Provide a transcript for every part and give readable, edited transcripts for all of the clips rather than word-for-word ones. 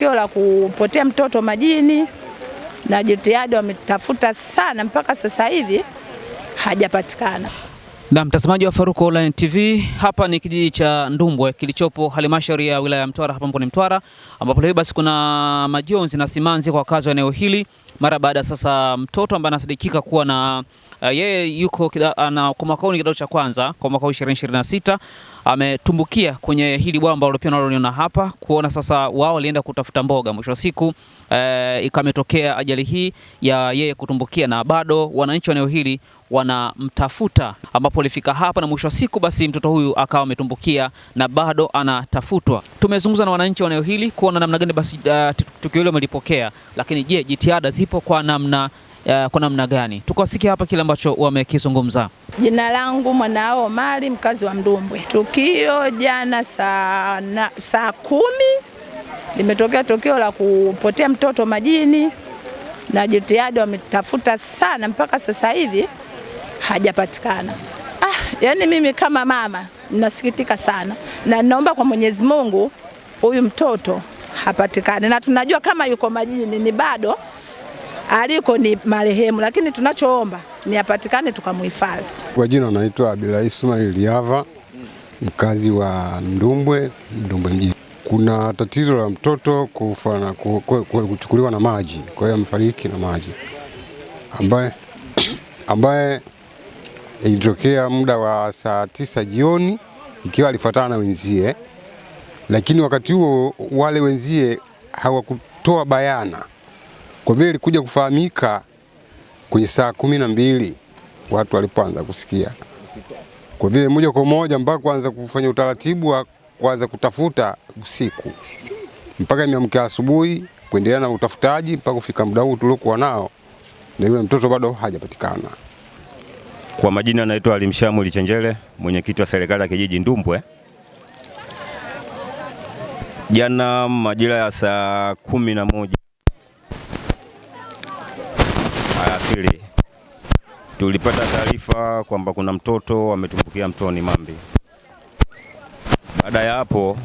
Tukio la kupotea mtoto majini na jitihada wametafuta sana mpaka sasa hivi hajapatikana. Na mtazamaji wa Faruku Online TV, hapa ni kijiji cha Ndumbwe kilichopo halmashauri ya wilaya ya Mtwara hapa mkoani Mtwara, ambapo leo basi kuna majonzi na simanzi kwa wakazi wa eneo hili mara baada sasa mtoto ambaye anasadikika kuwa na yeye yuko kwa mwaka huu kidato cha kwanza kwa mwaka 2026 ametumbukia kwenye hili bwawa ambalo pia unaliona hapa, kuona sasa wao walienda kutafuta mboga, mwisho wa siku ikametokea ajali hii ya yeye kutumbukia, na bado wananchi wa eneo hili wanamtafuta, ambapo alifika hapa na mwisho wa siku basi mtoto huyu akawa ametumbukia na bado anatafutwa. Tumezungumza na wananchi wa eneo hili kuona namna gani basi tukio hilo wamelipokea, lakini je, jitihada zipo kwa namna gani? Tukawasikia hapa kile ambacho wamekizungumza. Jina langu Mwanao Mali, mkazi wa Ndumbwe. Tukio jana saa 10 limetokea tukio la kupotea mtoto majini na jitihada wametafuta sana mpaka sasa hivi hajapatikana. Yani mimi kama mama ninasikitika sana na naomba kwa Mwenyezi Mungu huyu mtoto hapatikane, na tunajua kama yuko majini ni bado aliko ni marehemu, lakini tunachoomba ni apatikane tukamhifadhi. Kwa jina naitwa Abila Ismail Liava, mkazi wa Ndumbwe mjini. Kuna tatizo la mtoto kufa na kuchukuliwa na maji, kwa hiyo amefariki na maji ambaye ilitokea muda wa saa 9 jioni ikiwa alifuatana na wenzie, lakini wakati huo wale wenzie hawakutoa bayana. Kwa vile ilikuja kufahamika kwenye saa 12 watu walipoanza kusikia. Kwa vile moja kwa moja mpaka kuanza kufanya utaratibu wa kuanza kutafuta usiku mpaka niamke asubuhi kuendelea na utafutaji mpaka kufika muda huu tuliokuwa nao, na yule mtoto bado hajapatikana. Kwa majina anaitwa Alimshamu Lichenjele, mwenyekiti wa serikali ya kijiji Ndumbwe. Jana majira ya saa 11 alasiri tulipata taarifa kwamba kuna mtoto ametumbukia mtoni Mambi. Baada ya hapo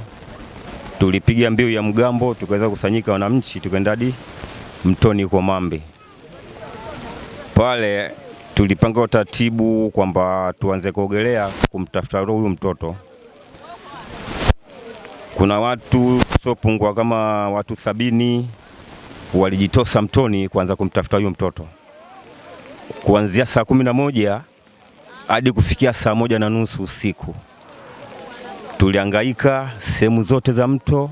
tulipiga mbiu ya mgambo, tukaweza kusanyika wananchi, tukaenda hadi mtoni kwa Mambi. Pale tulipanga utaratibu kwamba tuanze kuogelea kumtafuta huyu mtoto. Kuna watu sopungwa kama watu 70 walijitosa mtoni kuanza kumtafuta huyu mtoto. Kuanzia saa 11 hadi kufikia saa 1:30 usiku. Tulihangaika sehemu zote za mto,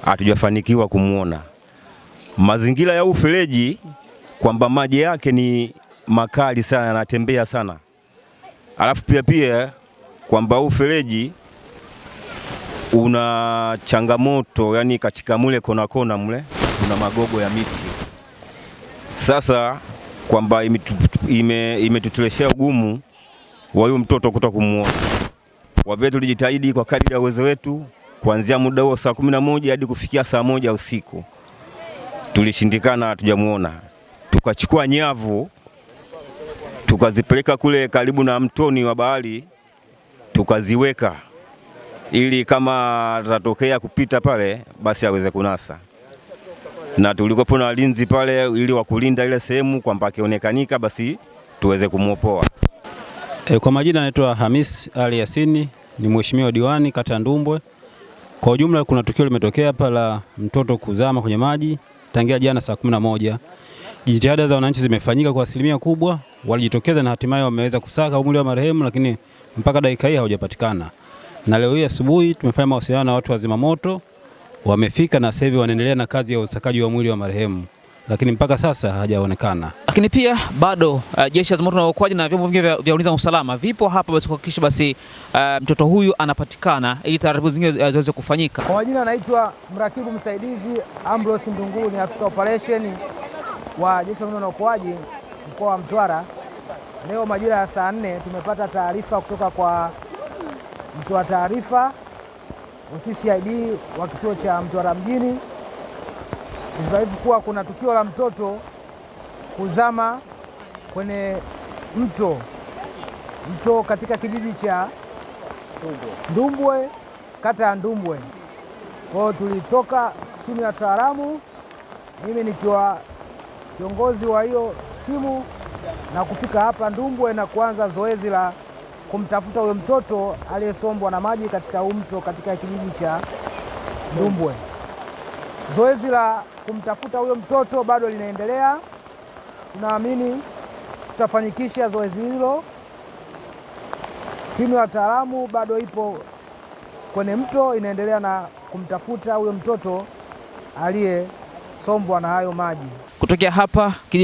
hatujafanikiwa kumuona. Mazingira ya ufereji kwamba maji yake ni makali sana, yanatembea sana. Alafu pia kwamba ufereji una changamoto, yani katika mule kona mule kuna magogo ya miti. Sasa kwamba imetutuleshea ugumu wa huyu mtoto kutokumuona. Kwa vile tulijitahidi kwa kadri ya uwezo wetu kuanzia muda huo saa 11 hadi kufikia saa 1 usiku. Tulishindikana, hatujamuona. Tukachukua nyavu tukazipeleka kule karibu na mtoni wa bahari, tukaziweka ili kama tatokea kupita pale basi aweze kunasa. Na tulikuwa na walinzi pale ili wakulinda ile sehemu kwamba akionekanika basi tuweze kumuopoa. Kwa majina anaitwa Hamis Ali Yasini, ni mheshimiwa diwani kata Ndumbwe. Kwa ujumla kuna tukio limetokea hapa la mtoto kuzama kwenye maji tangia jana saa 11. Jitihada za wananchi zimefanyika kwa asilimia kubwa, walijitokeza na hatimaye wameweza kusaka mwili wa marehemu, lakini mpaka dakika hii haujapatikana. Na leo hii asubuhi tumefanya mawasiliano na watu wa zimamoto, wamefika na sasa hivi wanaendelea na kazi ya usakaji wa mwili wa marehemu, lakini mpaka sasa hajaonekana. Lakini pia bado jeshi la zimamoto na uokoaji na vyombo vingine vya ulinzi na usalama vipo hapa basi kuhakikisha basi mtoto huyu anapatikana ili taratibu zingine ziweze kufanyika. Kwa majina anaitwa mrakibu msaidizi Ambrose Ndunguru, ni afisa operation wa jeshi la zimamoto na uokoaji mkoa wa Mtwara. Leo majira ya saa 4 tumepata taarifa kutoka kwa mtoa taarifa CCID wa kituo cha Mtwara mjini kuwa kuna tukio la mtoto kuzama kwenye mto katika kijiji cha Ndumbwe, kata ya Ndumbwe. Kwa hiyo tulitoka timu ya wataalamu, mimi nikiwa kiongozi wa hiyo timu, na kufika hapa Ndumbwe na kuanza zoezi la kumtafuta huyo mtoto aliyesombwa na maji katika mto katika kijiji cha Ndumbwe. Zoezi la kumtafuta huyo mtoto bado linaendelea. Tunaamini tutafanyikisha zoezi hilo. Timu ya wataalamu bado ipo kwenye mto inaendelea na kumtafuta huyo mtoto aliyesombwa na hayo maji. Kutokea hapa